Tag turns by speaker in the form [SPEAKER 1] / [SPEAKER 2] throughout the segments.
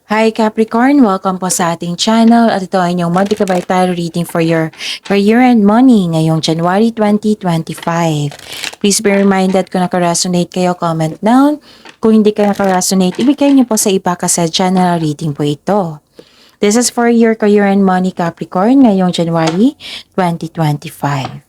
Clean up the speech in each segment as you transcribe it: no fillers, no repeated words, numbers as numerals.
[SPEAKER 1] Hi Capricorn! Welcome po sa ating channel at ito ay inyong Multi-Kabay Tarot reading for your career and money ngayong January 2025. Please be reminded kung naka-resonate kayo, comment down. Kung hindi ka naka-resonate, ibigay niyo po sa iba kasi channel reading po ito. This is for your career and money Capricorn ngayong January 2025.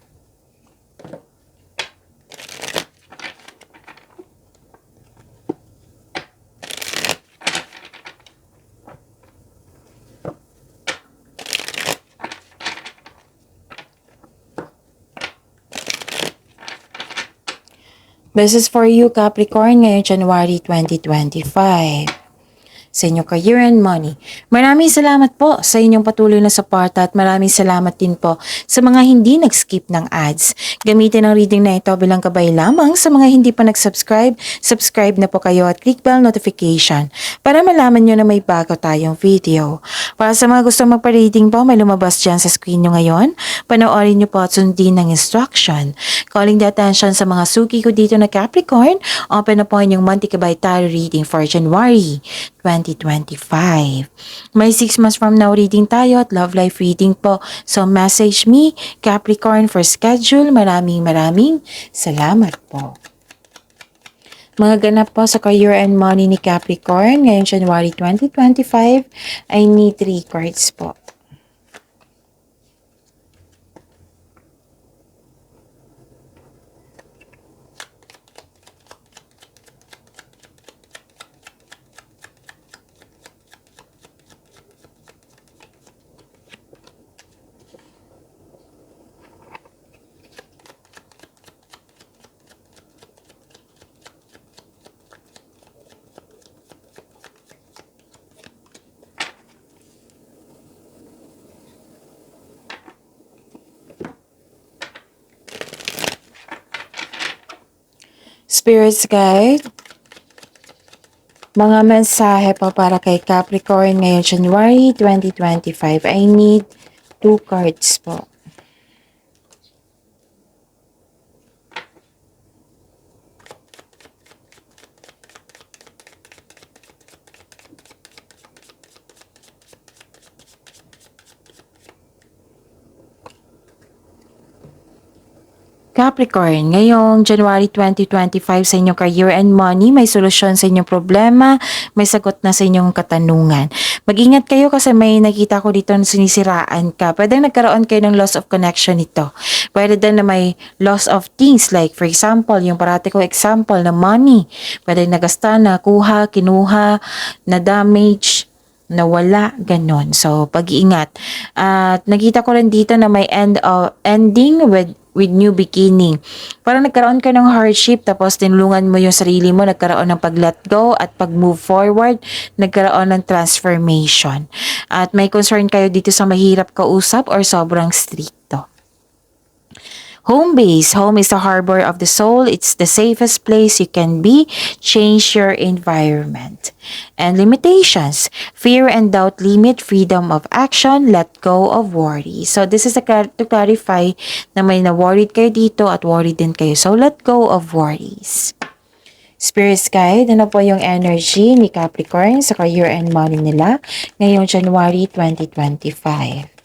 [SPEAKER 1] This is for you Capricorn ngayong January 2025. Sa inyong career and money. Maraming salamat po sa inyong patuloy na suporta at maraming salamat din po sa mga hindi nag-skip ng ads. Gamitin ang reading na ito bilang gabay lamang sa mga hindi pa nag-subscribe. Subscribe na po kayo at click bell notification para malaman nyo na may bago tayong video. Para sa mga gusto magpa-reading po, may lumabas dyan sa screen nyo ngayon. Panoorin nyo po at sundin ng instruction. Calling the attention sa mga suki ko dito na Capricorn, open na po inyong Multi-Kabay Tarot reading for January 2025. May 6 months from now reading tayo at love life reading po. So message me, Capricorn, for schedule. Maraming salamat po. Mga ganap po sa career and money ni Capricorn ngayong January 2025, I need 3 cards po. Spirits Guide, mga mensahe pa para kay Capricorn ngayong January 2025. I need 2 cards po. Capricorn, ngayong January 2025 sa inyong career and money, may solusyon sa inyong problema, may sagot na sa inyong katanungan. Mag-ingat kayo kasi may nakita ko dito na sinisiraan ka. Pwede nagkaroon kayo ng loss of connection nito. Pwede din na may loss of things like for example, yung parati ko example na money. Pwede nagasta, nakuha, kinuha, na damage, nawala, ganon. So, pag-iingat. At nakita ko rin dito na may ending with new beginning. Parang nagkaroon ka ng hardship tapos tinulungan mo yung sarili mo, nagkaroon ng pag-let go at pag-move forward, nagkaroon ng transformation. At may concern kayo dito sa mahirap kausap or sobrang stricto. Home base. Home is the harbor of the soul. It's the safest place you can be. Change your environment. And limitations. Fear and doubt limit freedom of action. Let go of worry. So this is to clarify na may na-worried kayo dito at worried din kayo. So let go of worries. Spirit Guide, ano po yung energy ni Capricorn sa career and money nila ngayong January 2025?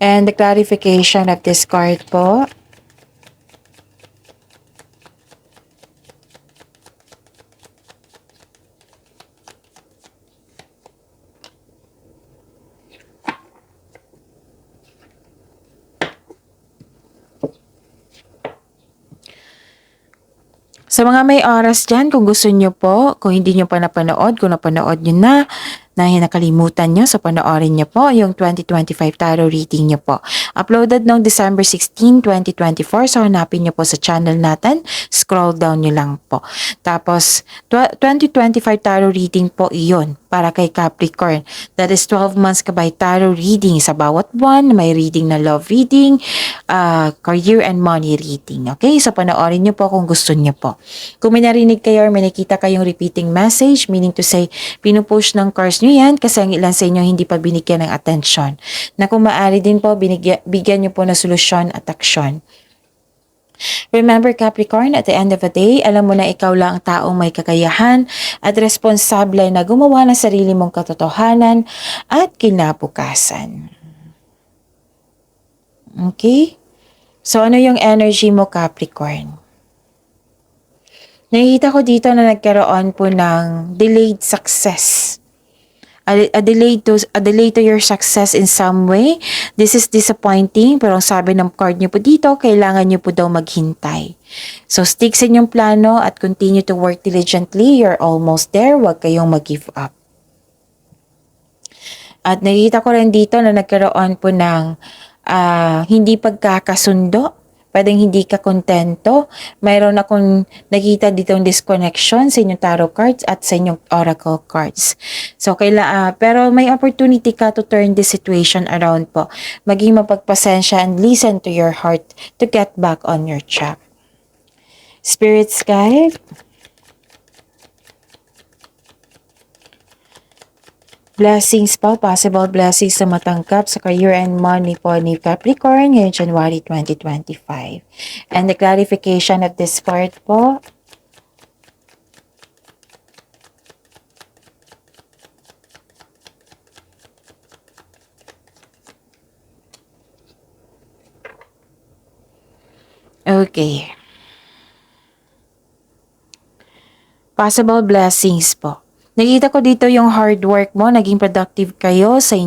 [SPEAKER 1] And the clarification of this card po. Sa mga may oras dyan, kung gusto nyo po, kung hindi nyo pa napanood, kung napanood nyo na nakalimutan nyo, so panoorin nyo po yung 2025 tarot reading nyo po. Uploaded noong December 16, 2024, so hanapin nyo po sa channel natin, scroll down nyo lang po. Tapos, 2025 tarot reading po iyon para kay Capricorn. That is 12 months kabay tarot reading. Sa bawat buwan, may reading na love reading, career and money reading. Okay, so panoorin nyo po kung gusto nyo po. Kung may narinig kayo or may nakita kayong repeating message, meaning to say, pinupush ng cards nyo, yan kasi ang ilan sa inyo hindi pa binigyan ng atensyon. Na kung maaari din po, bigyan nyo po ng solusyon at aksyon. Remember Capricorn, at the end of the day, alam mo na ikaw lang ang taong may kakayahan at responsable na gumawa ng sarili mong katotohanan at kinabukasan. Okay? So ano yung energy mo, Capricorn? Nakikita ko dito na nagkaroon po ng delayed success. A delay to your success in some way. This is disappointing, pero ang sabi ng card niyo po dito, kailangan niyo po daw maghintay. So stick sa inyong plano at continue to work diligently. You're almost there. Huwag kayong mag-give up. At nakikita ko rin dito na nagkaroon po ng hindi pagkakasundo. Pwedeng hindi ka kontento. Mayroon akong nakita ditong disconnection sa inyong tarot cards at sa inyong oracle cards. So, pero may opportunity ka to turn this situation around po. Maging mapagpasensya and listen to your heart to get back on your track. Spirits guide. Blessings po, possible blessings na matangkap sa career and money po ni Capricorn ngayong January 2025. And the clarification of this part po. Okay. Possible blessings po. Nakita ko dito yung hard work mo, naging productive kayo sa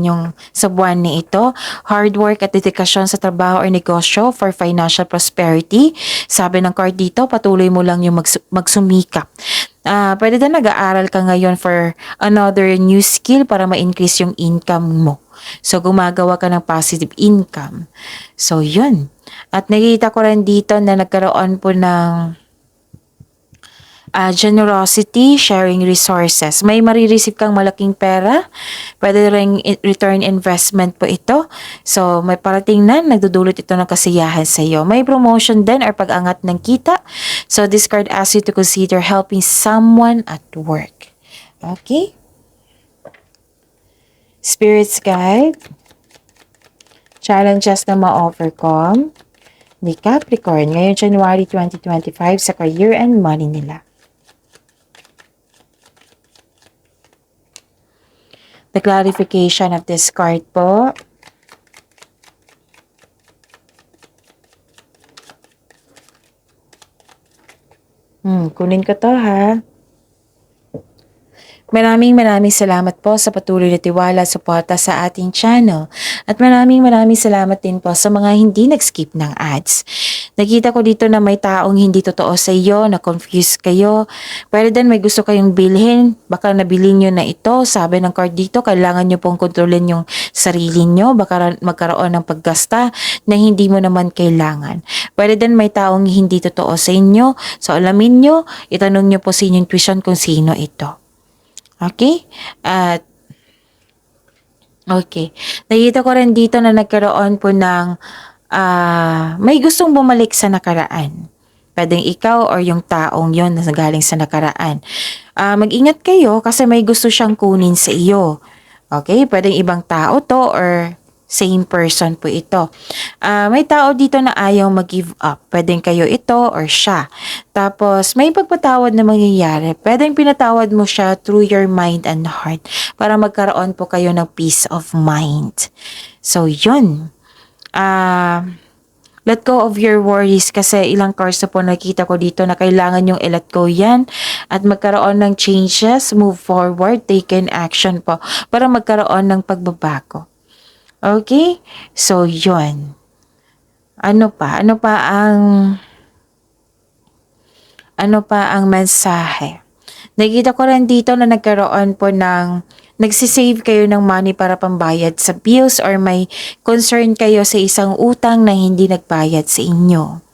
[SPEAKER 1] buwan ni ito. Hard work at dedikasyon sa trabaho or negosyo for financial prosperity. Sabi ng card dito, patuloy mo lang yung magsumikap. Pwede na nag-aaral ka ngayon for another new skill para ma-increase yung income mo. So, gumagawa ka ng positive income. So, yun. At nakita ko rin dito na nagkaroon po ng generosity, sharing resources. May marireceive kang malaking pera. Pwede rin return investment po ito. So, may parating na, nagdudulot ito ng kasiyahan sa iyo. May promotion din or pag-angat ng kita. So, this card asks you to consider helping someone at work. Okay? Spirits guide. Challenges na ma-overcome ni Capricorn ngayong January 2025 sa career and money nila. The clarification of this card po. Kunin ko to ha. Maraming salamat po sa patuloy na tiwala at suporta sa ating channel. At maraming salamat din po sa mga hindi nag-skip ng ads. Nakita ko dito na may taong hindi totoo sa iyo, na-confuse kayo. Pero din may gusto kayong bilhin, baka nabili nyo na ito. Sabi ng card dito, kailangan nyo pong kontrolin yung sarili nyo. Baka magkaroon ng paggasta na hindi mo naman kailangan. Pero din may taong hindi totoo sa inyo. So alamin nyo, itanong nyo po sa inyong intuition kung sino ito. Okay? Okay. Nakita ko rin dito na nagkaroon po ng may gustong bumalik sa nakaraan. Pwedeng ikaw or yung taong yon na galing sa nakaraan. Mag-ingat kayo kasi may gusto siyang kunin sa iyo. Okay? Pwedeng ibang tao to or same person po ito. May tao dito na ayaw mag-give up. Pwedeng kayo ito or siya. Tapos, may pagpatawad na mangyayari. Pwedeng pinatawad mo siya through your mind and heart para magkaroon po kayo ng peace of mind. So, yun. Let go of your worries kasi ilang cards na po nakita ko dito na kailangan yung i-let go yan at magkaroon ng changes, move forward, take an action po para magkaroon ng pagbabago. Okay? So, yun. Ano pa ang mensahe? Nakita ko rin dito na nagkaroon po ng nagsisave kayo ng money para pambayad sa bills or may concern kayo sa isang utang na hindi nagbayad sa inyo.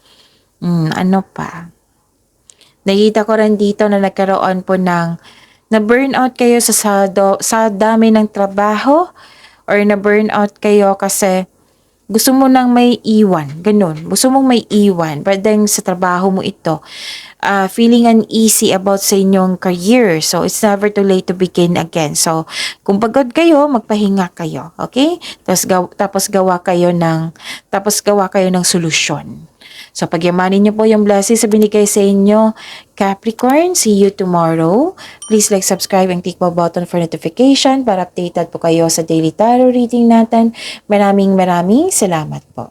[SPEAKER 1] Ano pa? Nakita ko rin dito na nagkaroon po ng na-burnout kayo sa dami ng trabaho or na-burnout kayo kasi gusto mo nang may iwan, ganun. Gusto mong may iwan, but then sa trabaho mo ito, feeling uneasy about sa inyong career. So, it's never too late to begin again. So, kung pagod kayo, magpahinga kayo. Okay? Tapos gawa kayo ng solusyon. So, pagyamanin niyo po yung blessings sa binigay sa inyo. Capricorn, see you tomorrow. Please like, subscribe, and click the button for notification para updated po kayo sa daily tarot reading natin. Maraming salamat po.